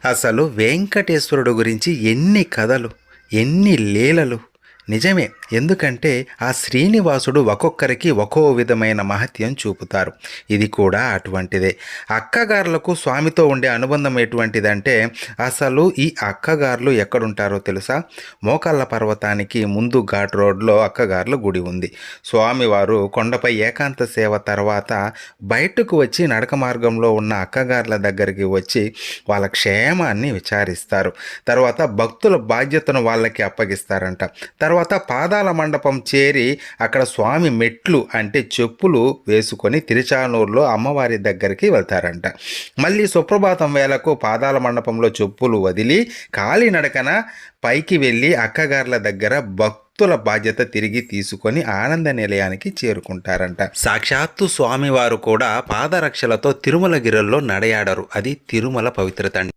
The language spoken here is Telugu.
అసలు వెంకటేశ్వరుడు గురించి ఎన్ని కథలు, ఎన్ని లీలలు. నిజమే. ఎందుకంటే ఆ శ్రీనివాసుడు ఒక్కొక్కరికి ఒక్కో విధమైన మహత్యం చూపుతారు. ఇది కూడా అటువంటిదే. అక్కగారులకు స్వామితో ఉండే అనుబంధం ఎటువంటిదంటే, అసలు ఈ అక్కగారులు ఎక్కడుంటారో తెలుసా? మోకాళ్ళ పర్వతానికి ముందు ఘాట్ రోడ్లో అక్కగారుల గుడి ఉంది. స్వామివారు కొండపై ఏకాంత సేవ తర్వాత బయటకు వచ్చి నడక మార్గంలో ఉన్న అక్కగారుల దగ్గరికి వచ్చి వాళ్ళ క్షేమాన్ని విచారిస్తారు. తర్వాత భక్తుల బాధ్యతను వాళ్ళకి అప్పగిస్తారంట. తర్వాత పాదాల మండపం చేరి అక్కడ స్వామి మెట్లు అంటే చెప్పులు వేసుకొని తిరుచానూరులో అమ్మవారి దగ్గరికి వెళ్తారంట. మళ్ళీ సుప్రభాతం వేళకు పాదాల మండపంలో చెప్పులు వదిలి కాలినడకన పైకి వెళ్ళి అక్కగార్ల దగ్గర భక్తుల బాధ్యత తిరిగి తీసుకొని ఆనంద నిలయానికి చేరుకుంటారంట. సాక్షాత్తు స్వామివారు కూడా పాదరక్షలతో తిరుమలగిరిలో నడయాడరు. అది తిరుమల పవిత్రత.